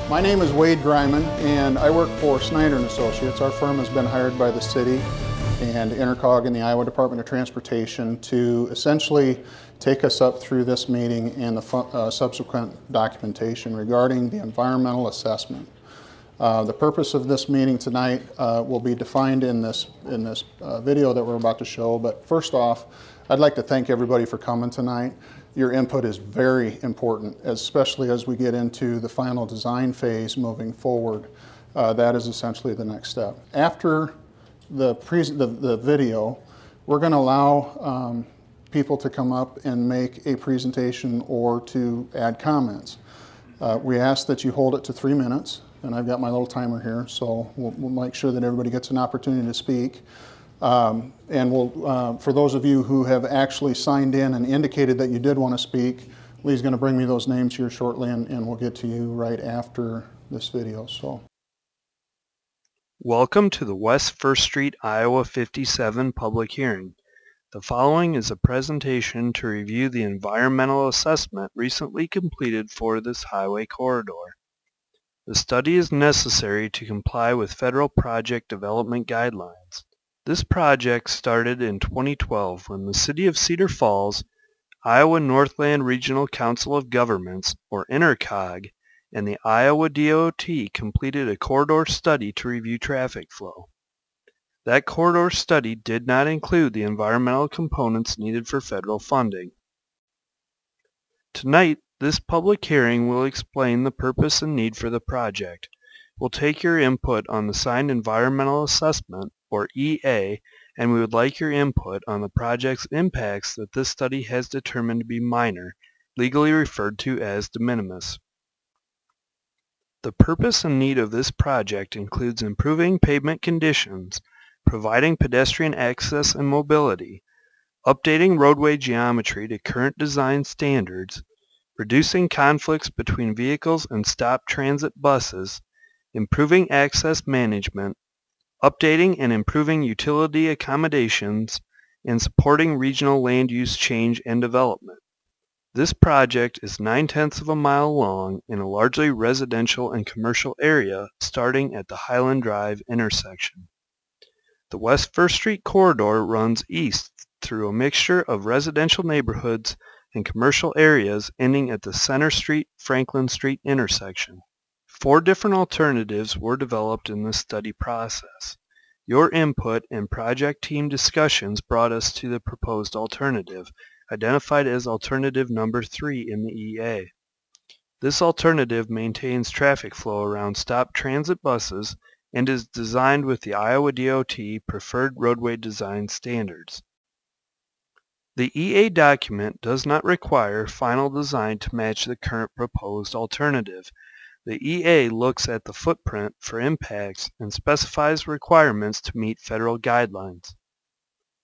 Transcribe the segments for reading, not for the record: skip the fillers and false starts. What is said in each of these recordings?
My name is Wade Greiman, and I work for Snyder & Associates. Our firm has been hired by the city and INTRCOG and the Iowa Department of Transportation to essentially take us up through this meeting and the subsequent documentation regarding the environmental assessment. The purpose of this meeting tonight will be defined in this video that we're about to show, but first off, I'd like to thank everybody for coming tonight. Your input is very important, especially as we get into the final design phase moving forward. That is essentially the next step. After the video, we're going to allow people to come up and make a presentation or to add comments. We ask that you hold it to 3 minutes, and I've got my little timer here, so we'll make sure that everybody gets an opportunity to speak. And for those of you who have actually signed in and indicated that you did want to speak, Lee's going to bring me those names here shortly, and we'll get to you right after this video. So, welcome to the West 1st Street, Iowa 57 public hearing. The following is a presentation to review the environmental assessment recently completed for this highway corridor. The study is necessary to comply with federal project development guidelines. This project started in 2012 when the City of Cedar Falls, Iowa Northland Regional Council of Governments, or INTRCOG, and the Iowa DOT completed a corridor study to review traffic flow. That corridor study did not include the environmental components needed for federal funding. Tonight, this public hearing will explain the purpose and need for the project. We'll take your input on the signed environmental assessment, or EA, and we would like your input on the project's impacts that this study has determined to be minor, legally referred to as de minimis. The purpose and need of this project includes improving pavement conditions, providing pedestrian access and mobility, updating roadway geometry to current design standards, reducing conflicts between vehicles and stop transit buses, improving access management, updating and improving utility accommodations, and supporting regional land use change and development. This project is 9/10 of a mile long in a largely residential and commercial area starting at the Highland Drive intersection. The West 1st Street corridor runs east through a mixture of residential neighborhoods and commercial areas ending at the Center Street-Franklin Street intersection. 4 different alternatives were developed in this study process. Your input and project team discussions brought us to the proposed alternative, identified as alternative number 3 in the EA. This alternative maintains traffic flow around stop transit buses and is designed with the Iowa DOT preferred roadway design standards. The EA document does not require final design to match the current proposed alternative. The EA looks at the footprint for impacts and specifies requirements to meet federal guidelines.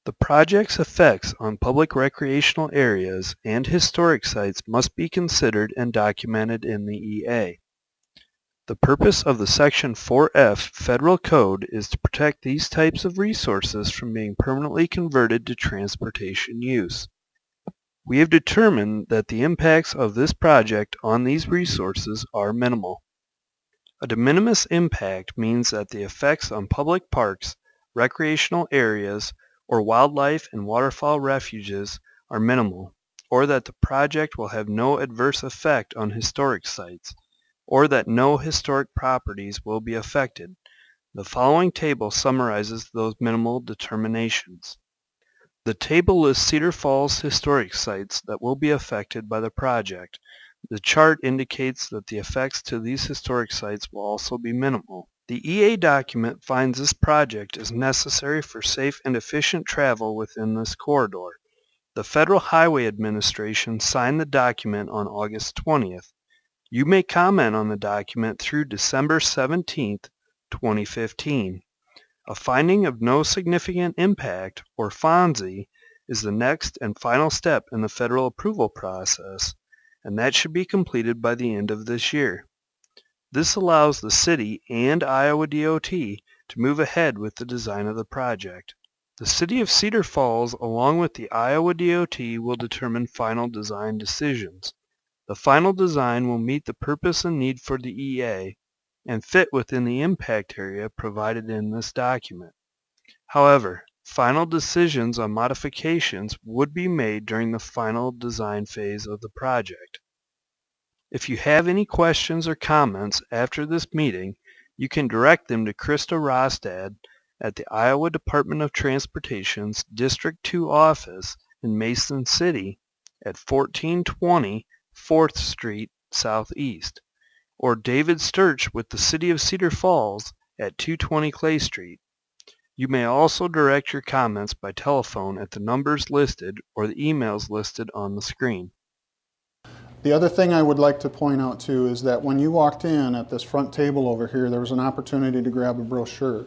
The project's effects on public recreational areas and historic sites must be considered and documented in the EA. The purpose of the Section 4F Federal Code is to protect these types of resources from being permanently converted to transportation use. We have determined that the impacts of this project on these resources are minimal. A de minimis impact means that the effects on public parks, recreational areas, or wildlife and waterfowl refuges are minimal, or that the project will have no adverse effect on historic sites, or that no historic properties will be affected. The following table summarizes those minimal determinations. The table lists Cedar Falls historic sites that will be affected by the project. The chart indicates that the effects to these historic sites will also be minimal. The EA document finds this project is necessary for safe and efficient travel within this corridor. The Federal Highway Administration signed the document on August 20th. You may comment on the document through December 17th, 2015. A finding of no significant impact, or FONSI, is the next and final step in the federal approval process, and that should be completed by the end of this year. This allows the city and Iowa DOT to move ahead with the design of the project. The City of Cedar Falls, along with the Iowa DOT, will determine final design decisions. The final design will meet the purpose and need for the EA and fit within the impact area provided in this document. However, final decisions on modifications would be made during the final design phase of the project. If you have any questions or comments after this meeting, you can direct them to Krista Rostad at the Iowa Department of Transportation's District 2 office in Mason City at 1420 4th Street Southeast, or David Sturch with the City of Cedar Falls at 220 Clay Street. You may also direct your comments by telephone at the numbers listed or the emails listed on the screen. The other thing I would like to point out too is that when you walked in at this front table over here, there was an opportunity to grab a brochure.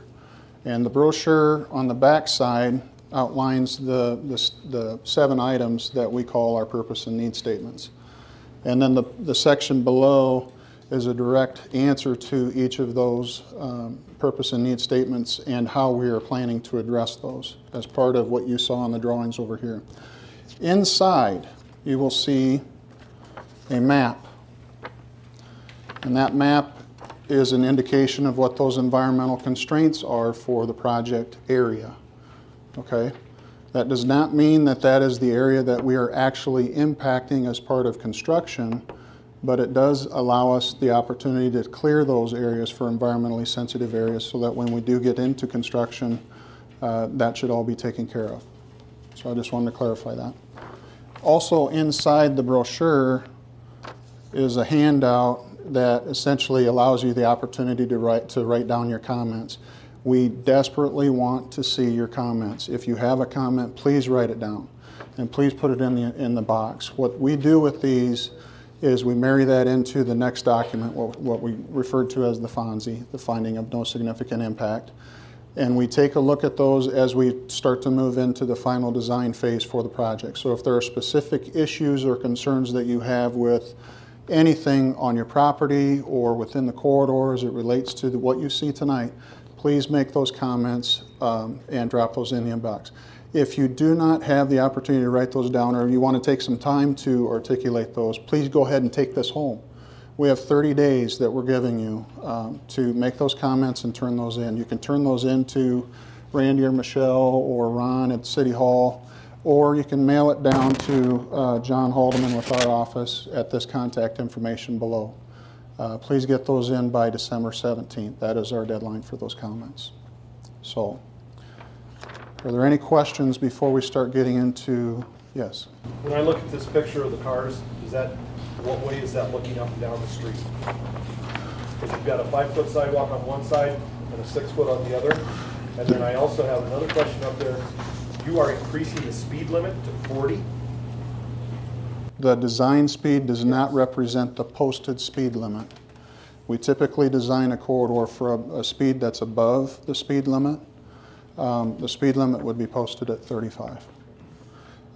And the brochure on the back side outlines the 7 items that we call our purpose and need statements. And then the section below is a direct answer to each of those purpose and need statements and how we are planning to address those as part of what you saw on the drawings over here. Inside, you will see a map. And that map is an indication of what those environmental constraints are for the project area. Okay? That does not mean that that is the area that we are actually impacting as part of construction, but it does allow us the opportunity to clear those areas for environmentally sensitive areas so that when we do get into construction, that should all be taken care of. So I just wanted to clarify that. Also inside the brochure is a handout that essentially allows you the opportunity to write down your comments. We desperately want to see your comments. If you have a comment, please write it down and please put it in the box. What we do with these is we marry that into the next document, what we referred to as the FONSI, the Finding of No Significant Impact. And we take a look at those as we start to move into the final design phase for the project. So if there are specific issues or concerns that you have with anything on your property or within the corridor as it relates to what you see tonight, please make those comments and drop those in the inbox. If you do not have the opportunity to write those down or you want to take some time to articulate those, please go ahead and take this home. We have 30 days that we're giving you to make those comments and turn those in. You can turn those in to Randy or Michelle or Ron at City Hall, or you can mail it down to John Haldeman with our office at this contact information below. Please get those in by December 17th. That is our deadline for those comments. So, are there any questions before we start getting into, yes? When I look at this picture of the cars, what way is that looking up and down the street? Because you've got a 5-foot sidewalk on one side and a 6-foot on the other. And then I also have another question up there. You are increasing the speed limit to 40? The design speed does not represent the posted speed limit. We typically design a corridor for a speed that's above the speed limit. The speed limit would be posted at 35.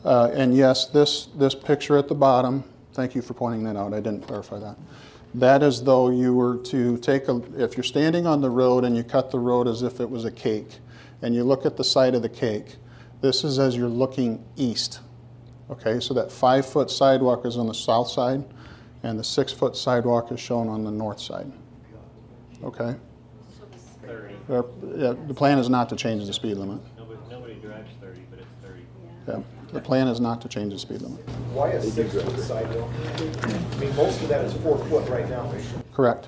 And yes, this picture at the bottom, thank you for pointing that out, I didn't clarify that. That is though you were to take if you're standing on the road and you cut the road as if it was a cake, and you look at the side of the cake, this is as you're looking east. Okay, so that 5-foot sidewalk is on the south side, and the 6-foot sidewalk is shown on the north side. Okay? The plan is not to change the speed limit. Nobody drives 30, but it's 30. Yeah, the plan is not to change the speed limit. Why a 6-foot sidewalk? I mean, most of that is 4 foot right now. Correct.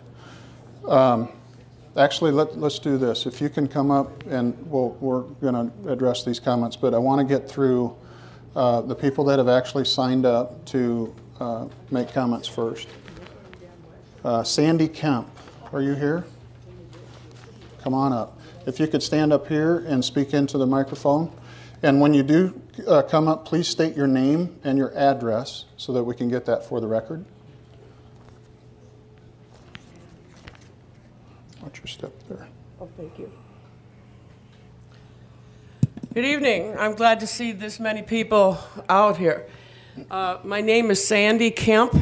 Actually, let's do this. If you can come up, and we're going to address these comments, but I want to get through the people that have actually signed up to make comments first. Sandy Kemp, are you here? Come on up. If you could stand up here and speak into the microphone. And when you do come up, please state your name and your address so that we can get that for the record. Watch your step there. Oh, thank you. Good evening. I'm glad to see this many people out here. My name is Sandy Kemp.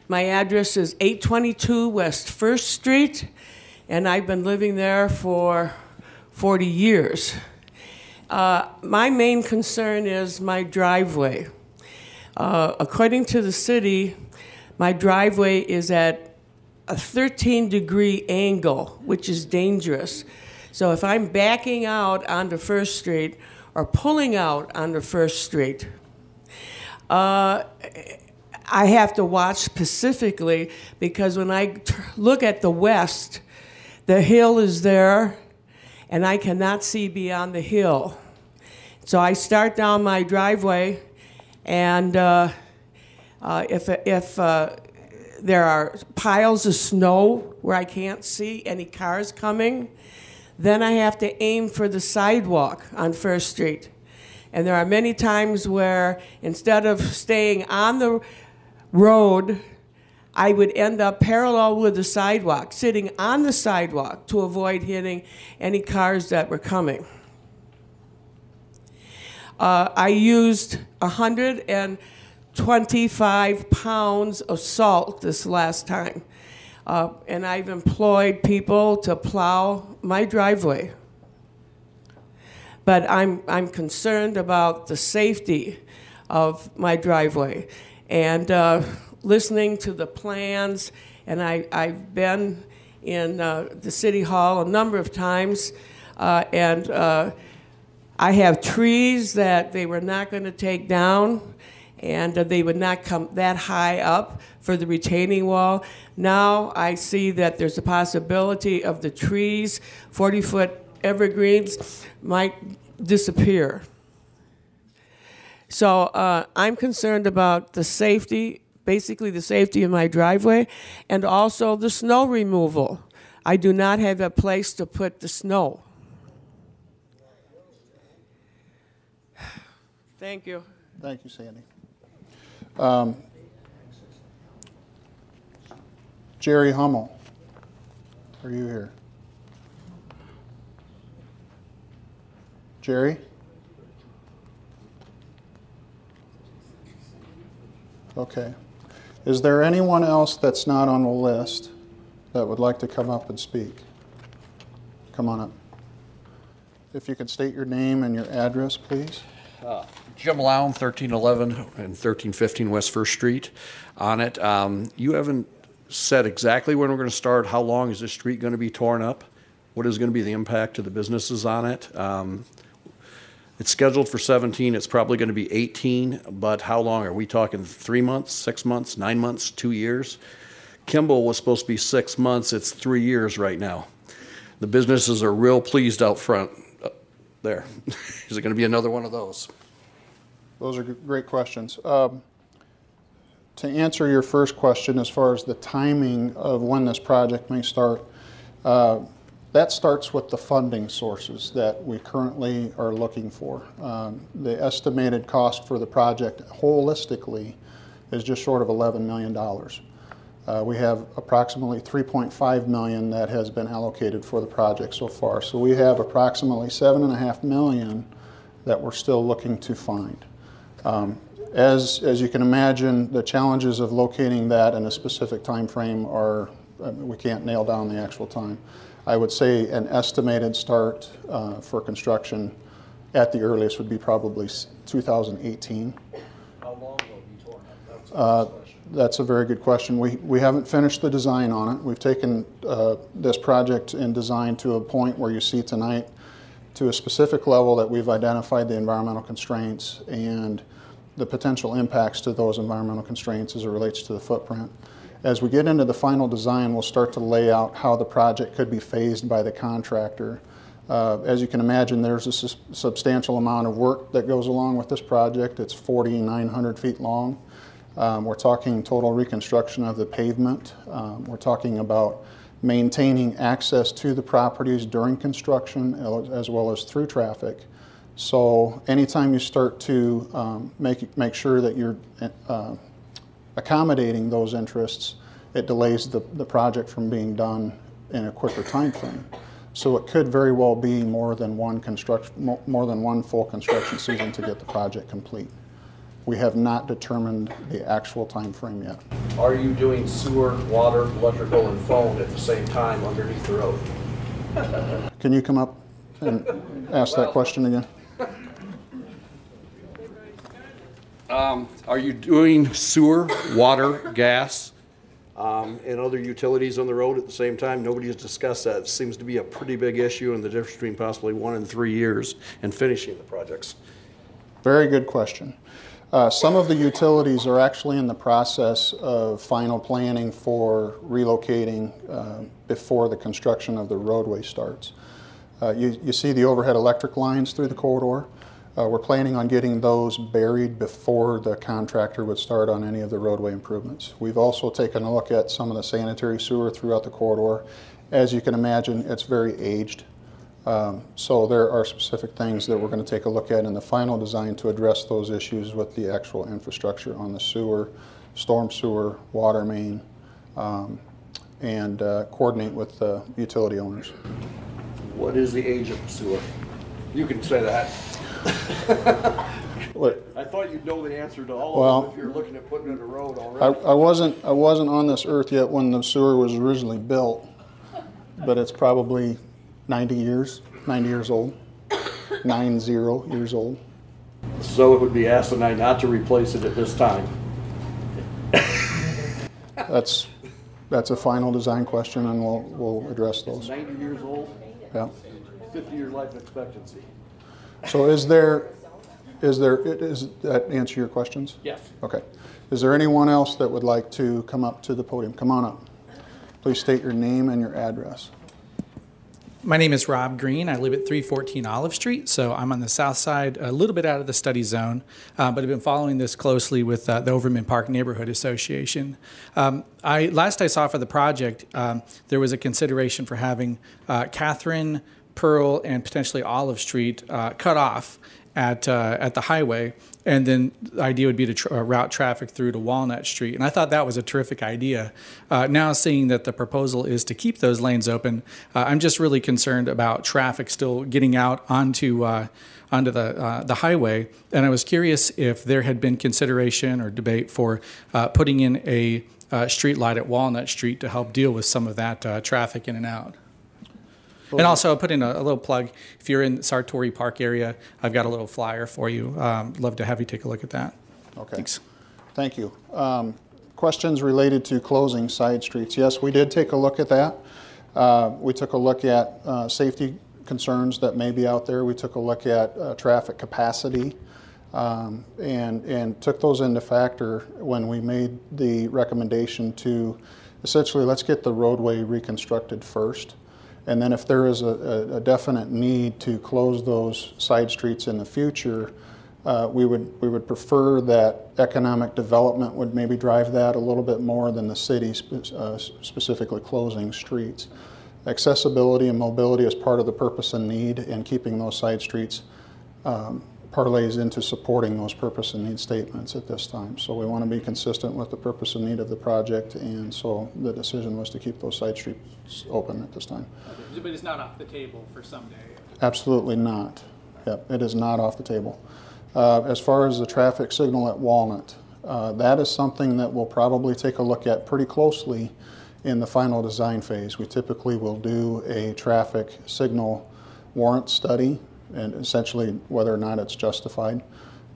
My address is 822 West 1st Street, and I've been living there for 40 years. My main concern is my driveway. According to the city, my driveway is at a 13-degree angle, which is dangerous. So if I'm backing out onto First Street or pulling out onto First Street, I have to watch specifically, because when I look at the west, the hill is there, and I cannot see beyond the hill. So I start down my driveway, and if there are piles of snow where I can't see any cars coming, then I have to aim for the sidewalk on First Street. And there are many times where instead of staying on the road, I would end up parallel with the sidewalk, sitting on the sidewalk to avoid hitting any cars that were coming. I used 125 pounds of salt this last time. And I've employed people to plow my driveway. But I'm concerned about the safety of my driveway. And listening to the plans, and I've been in the City Hall a number of times, and I have trees that they were not going to take down, and they would not come that high up for the retaining wall. Now I see that there's a possibility of the trees, 40-foot evergreens, might disappear. So I'm concerned about the safety, basically the safety of my driveway, and also the snow removal. I do not have a place to put the snow. Thank you. Thank you, Sandy. Jerry Hummel, are you here? Jerry? Okay. Is there anyone else that's not on the list that would like to come up and speak? Come on up. If you could state your name and your address, please. Jim Lown, 1311 and 1315 West First Street. On it, you haven't said exactly when we're going to start. How long is this street going to be torn up? What is going to be the impact to the businesses on it? It's scheduled for 17. It's probably going to be 18, but how long? Are we talking 3 months, 6 months, 9 months, 2 years? Kimball was supposed to be 6 months. It's 3 years right now. The businesses are real pleased out front. There. Is it going to be another one of those? Those are great questions. To answer your first question, as far as the timing of when this project may start, that starts with the funding sources that we currently are looking for. The estimated cost for the project holistically is just short of $11 million. We have approximately $3.5 million that has been allocated for the project so far. So we have approximately $7.5 million that we're still looking to find. As you can imagine, the challenges of locating that in a specific time frame are, we can't nail down the actual time. I would say an estimated start for construction at the earliest would be probably 2018. How long will it be torn up? That's a very good question. We haven't finished the design on it. We've taken this project and design to a point where you see tonight, to a specific level that we've identified the environmental constraints and the potential impacts to those environmental constraints as it relates to the footprint. As we get into the final design, we'll start to lay out how the project could be phased by the contractor. As you can imagine, there's a substantial amount of work that goes along with this project. It's 4,900 feet long. We're talking total reconstruction of the pavement. We're talking about maintaining access to the properties during construction as well as through traffic. So anytime you start to make sure that you're accommodating those interests, it delays the project from being done in a quicker time frame. So it could very well be more than one full construction season to get the project complete. We have not determined the actual time frame yet. Are you doing sewer, water, electrical, and phone at the same time underneath the road? Can you come up and ask that question again? Are you doing sewer, water, gas, and other utilities on the road at the same time? Nobody has discussed that. It seems to be a pretty big issue in the difference between possibly 1 and 3 years and finishing the projects. Very good question. Some of the utilities are actually in the process of final planning for relocating before the construction of the roadway starts. You see the overhead electric lines through the corridor. We're planning on getting those buried before the contractor would start on any of the roadway improvements. We've also taken a look at some of the sanitary sewer throughout the corridor. As you can imagine, it's very aged. So there are specific things that we're going to take a look at in the final design to address those issues with the actual infrastructure on the sewer, storm sewer, water main, and coordinate with the utility owners. What is the age of the sewer? You can say that. I thought you'd know the answer to all of them if you're looking at putting in a road already. I wasn't on this earth yet when the sewer was originally built, but it's probably 90 years old, 90 years old. So it would be asinine not to replace it at this time. That's a final design question, and we'll address those. 90 years old? Yeah. 50-year life expectancy. So is that answer your questions? Yes. Okay. Is there anyone else that would like to come up to the podium? Come on up. Please state your name and your address. My name is Rob Green. I live at 314 Olive Street, so I'm on the south side, a little bit out of the study zone, but I've been following this closely with the Overman Park Neighborhood Association. Last I saw for the project, there was a consideration for having Catherine, Pearl, and potentially Olive Street cut off at the highway, and then the idea would be to route traffic through to Walnut Street. And I thought that was a terrific idea. Now seeing that the proposal is to keep those lanes open, I'm just really concerned about traffic still getting out onto the highway. And I was curious if there had been consideration or debate for putting in a street light at Walnut Street to help deal with some of that traffic in and out. And also, I'll put in a little plug. If you're in the Sartori Park area, I've got a little flyer for you. Love to have you take a look at that. Okay. Thanks. Thank you. Questions related to closing side streets. Yes, we did take a look at that. We took a look at safety concerns that may be out there. We took a look at traffic capacity and took those into factor when we made the recommendation to essentially let's get the roadway reconstructed first. And then if there is a definite need to close those side streets in the future, we would prefer that economic development would maybe drive that a little bit more than the city specifically closing streets. Accessibility and mobility is part of the purpose and need, and keeping those side streets parlays into supporting those purpose and need statements at this time. So we want to be consistent with the purpose and need of the project, and so the decision was to keep those side streets open at this time. Okay. But it's not off the table for someday? Absolutely not. Yep, it is not off the table. As far as the traffic signal at Walnut, that is something that we'll probably take a look at pretty closely in the final design phase. We typically will do a traffic signal warrant study and essentially whether or not it's justified.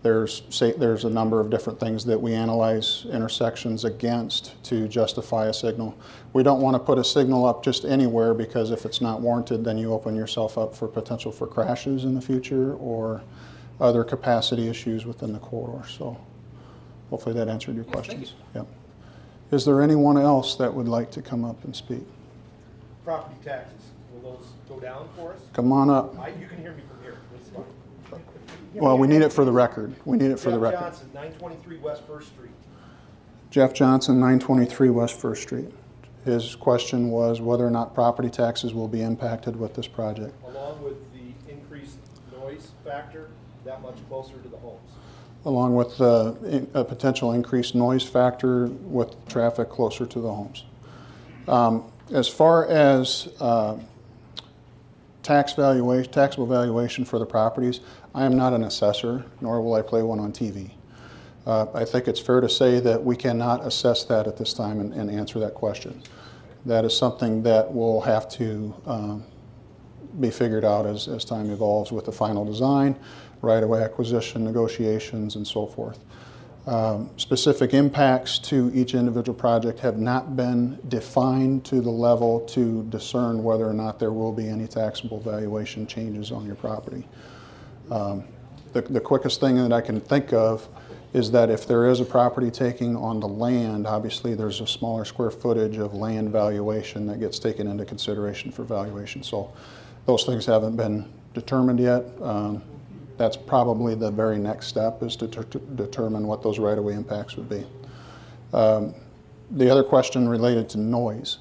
There's a number of different things that we analyze intersections against to justify a signal. We don't want to put a signal up just anywhere, because if it's not warranted, then you open yourself up for potential for crashes in the future or other capacity issues within the corridor. So hopefully that answered your questions. Yep. Is there anyone else that would like to come up and speak? Property taxes, will those go down for us? Come on up. You can hear me from here. That's fine. Well, we need it for the record. We need it for the record. Jeff Johnson, 923 West 1st Street. Jeff Johnson, 923 West 1st Street. His question was whether or not property taxes will be impacted with this project. Along with the increased noise factor, that much closer to the homes. Along with a potential increased noise factor with traffic closer to the homes. As far as taxable valuation for the properties, I am not an assessor, nor will I play one on TV. I think it's fair to say that we cannot assess that at this time and answer that question. That is something that will have to be figured out as time evolves with the final design, right-of-way acquisition, negotiations, and so forth. Specific impacts to each individual project have not been defined to the level to discern whether or not there will be any taxable valuation changes on your property. The quickest thing that I can think of is that if there is a property taking on the land, obviously there's a smaller square footage of land valuation that gets taken into consideration for valuation. So those things haven't been determined yet. That's probably the very next step, is to determine what those right-of-way impacts would be. The other question related to noise.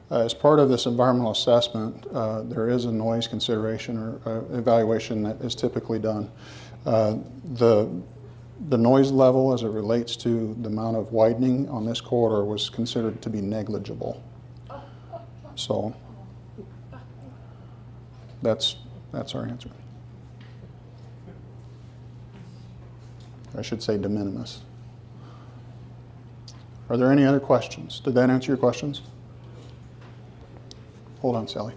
As part of this environmental assessment, there is a noise consideration or evaluation that is typically done. The noise level as it relates to the amount of widening on this corridor was considered to be negligible. So that's our answer. I should say de minimis. Are there any other questions? Did that answer your questions? Hold on, Sally.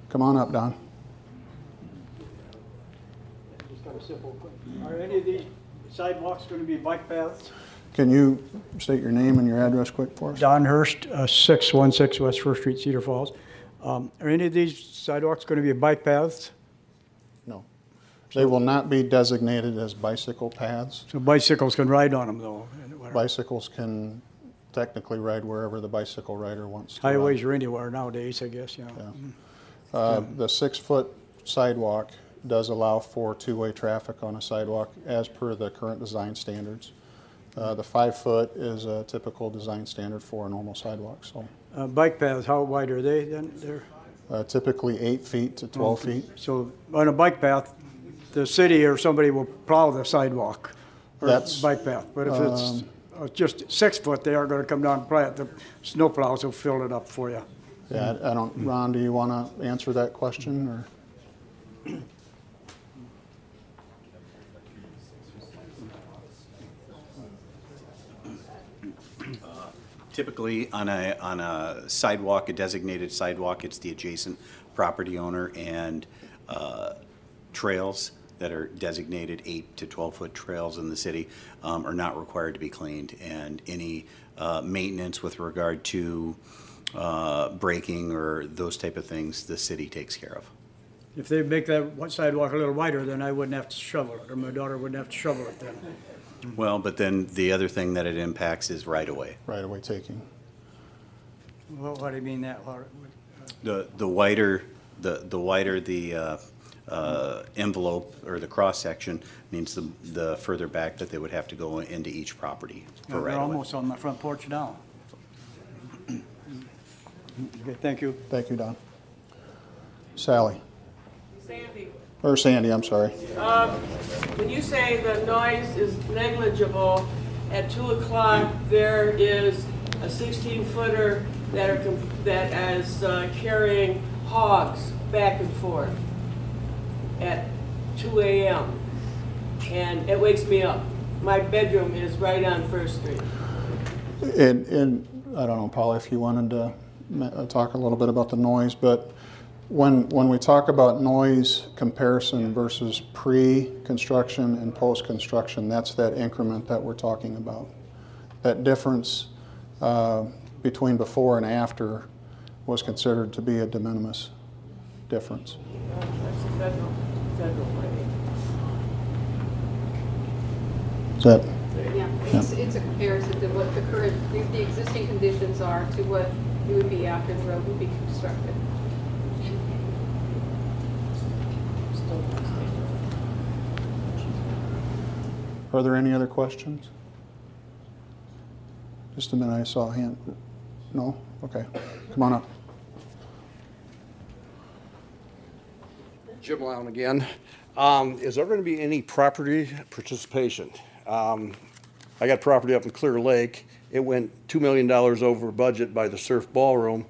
Come on up, Don. Just got a simple question. Are any of these sidewalks going to be bike paths? Can you state your name and your address quick for us? Don Hurst, 616 West First Street, Cedar Falls. Are any of these sidewalks going to be bike paths? No. They will not be designated as bicycle paths. So bicycles can ride on them, though? Bicycles can technically ride wherever the bicycle rider wants to Highways ride. are anywhere nowadays, I guess, yeah. The 6-foot sidewalk does allow for two-way traffic on a sidewalk as per the current design standards. The 5-foot is a typical design standard for a normal sidewalk. So Bike paths, how wide are they then? They're typically 8 feet to 12 feet. So on a bike path, the city or somebody will plow the sidewalk or That's, bike path. But if it's just 6 foot, they are going to come down and plow it. The snow plows will fill it up for you. yeah, I don't, Ron, do you want to answer that question? Or? Typically, on a sidewalk, a designated sidewalk, it's the adjacent property owner, and trails that are designated 8 to 12-foot trails in the city are not required to be cleaned, and any maintenance with regard to braking or those type of things, the city takes care of. If they make that one sidewalk a little wider, then I wouldn't have to shovel it, or my daughter wouldn't have to shovel it then. Well, but then the other thing that it impacts is right-of-way. Right-of-way taking. Well, what do you mean that? The wider the envelope or the cross section means the further back that they would have to go into each property for They're right-of-way. almost on my front porch now. Okay, thank you. Thank you, Don. Sally. Sandy, Or Sandy, I'm sorry. when you say the noise is negligible, at 2 o'clock there is a 16-footer that is carrying hogs back and forth at 2 a.m. and it wakes me up. My bedroom is right on First Street. And I don't know, Paul, if you wanted to talk a little bit about the noise, but when we talk about noise comparison versus pre-construction and post-construction, that's that increment that we're talking about. That difference between before and after was considered to be a de minimis difference. That's a federal money. Is that? Yeah, it's a comparison to what the existing conditions are to what it would be after the road would be constructed. Are there any other questions? Just a minute, I saw a hand. No? Okay. Come on up. Jim Lown again. Is there going to be any property participation? I got property up in Clear Lake. It went $2 million over budget by the Surf Ballroom.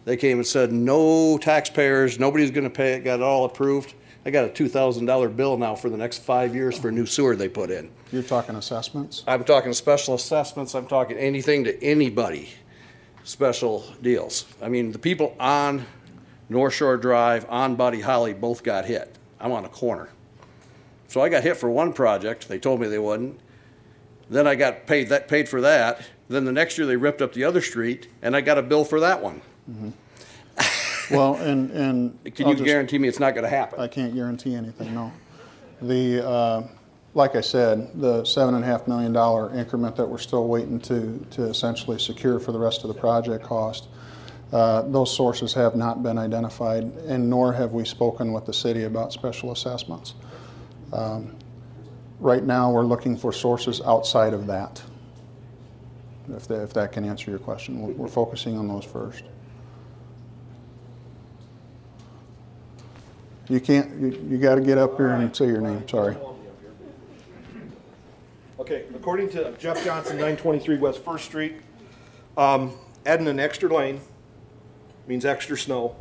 They came and said, no taxpayers, nobody's going to pay it, got it all approved. I got a $2,000 bill now for the next 5 years for new sewer they put in. You're talking assessments? I'm talking special assessments. I'm talking anything to anybody, special deals. I mean, the people on North Shore Drive, on Buddy Holly both got hit. I'm on a corner. So I got hit for one project. They told me they wouldn't. Then I got paid for that. Then the next year they ripped up the other street, and I got a bill for that one. Well, and can you guarantee me it's not going to happen? I can't guarantee anything. No. Like I said, the $7.5 million increment that we're still waiting to essentially secure for the rest of the project cost, those sources have not been identified, and nor have we spoken with the city about special assessments. Right now, we're looking for sources outside of that, if that can answer your question. We're focusing on those first. You can't, you got to get up here and say your name, sorry. Okay, according to Jeff Johnson, 923 West 1st Street, adding an extra lane means extra snow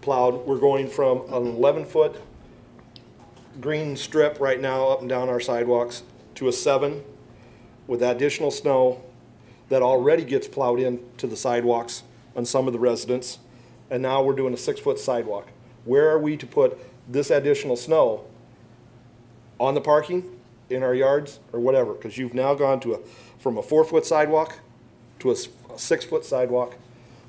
plowed. We're going from an 11-foot green strip right now up and down our sidewalks to a 7 with additional snow that already gets plowed into the sidewalks on some of the residents. And now we're doing a 6-foot sidewalk. Where are we to put this additional snow? On the parking, in our yards, or whatever? Because you've now gone to from a 4-foot sidewalk to a 6-foot sidewalk.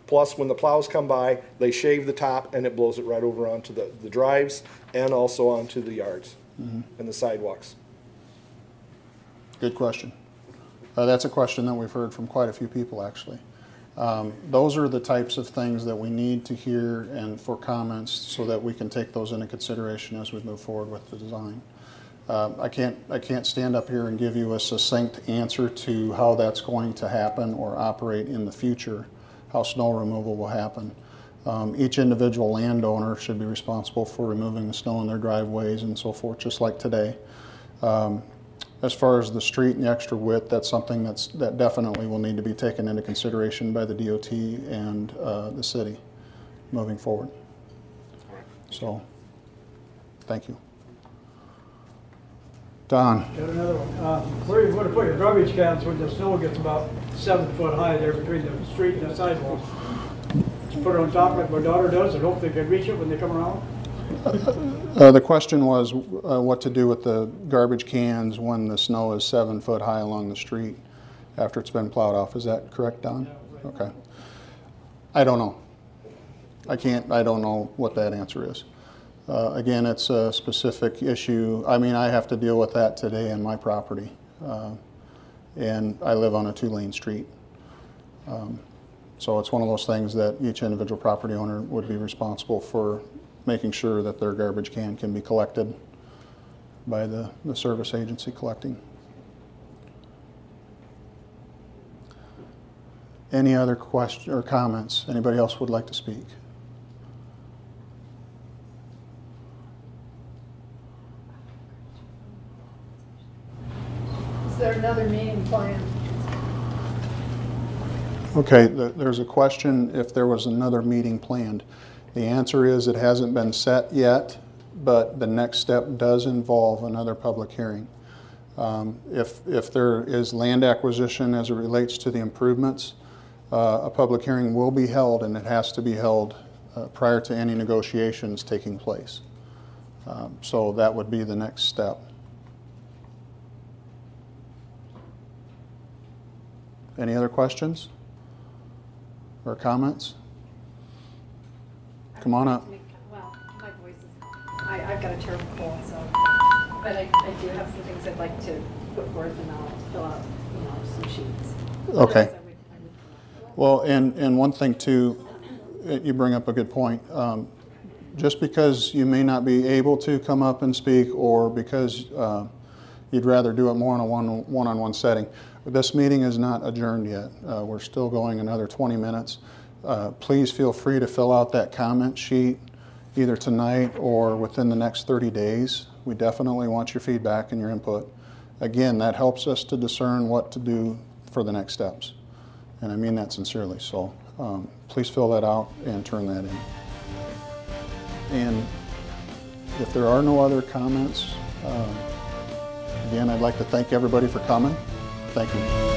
Plus, when the plows come by, they shave the top and it blows it right over onto the drives and also onto the yards and the sidewalks. Good question. That's a question that we've heard from quite a few people, actually. Those are the types of things that we need to hear and for comments so that we can take those into consideration as we move forward with the design. I can't stand up here and give you a succinct answer to how that's going to happen or operate in the future, how snow removal will happen. Each individual landowner should be responsible for removing the snow in their driveways and so forth, just like today. As far as the street and the extra width, that's something that definitely will need to be taken into consideration by the DOT and the city moving forward. So, thank you. Don. Got another one. Where are you going to put your garbage cans when the snow gets about 7 foot high there between the street and the sidewalk? Just put it on top like my daughter does and hope they can reach it when they come around? The question was what to do with the garbage cans when the snow is 7 foot high along the street after it's been plowed off. Is that correct, Don? Yeah, right. Okay. I don't know. I don't know what that answer is. Again, it's a specific issue. I mean, I have to deal with that today on my property. And I live on a 2-lane street. So it's one of those things that each individual property owner would be responsible for making sure that their garbage can be collected by the service agency collecting. Any other questions or comments? Anybody else would like to speak? Is there another meeting planned? Okay, there's a question if there was another meeting planned. The answer is it hasn't been set yet, but the next step does involve another public hearing. If there is land acquisition as it relates to the improvements, a public hearing will be held, and it has to be held prior to any negotiations taking place. So that would be the next step. Any other questions or comments? Come on up. Well, my voice is, I've got a terrible cold, so, but I do have some things I'd like to put forth, and I'll fill out, some sheets. Okay. Well, and one thing too, you bring up a good point. Just because you may not be able to come up and speak, or because you'd rather do it more in a one-on-one setting, this meeting is not adjourned yet. We're still going another 20 minutes. Please feel free to fill out that comment sheet either tonight or within the next 30 days. We definitely want your feedback and your input. Again, that helps us to discern what to do for the next steps. And I mean that sincerely. So please fill that out and turn that in. And if there are no other comments, again, I'd like to thank everybody for coming. Thank you.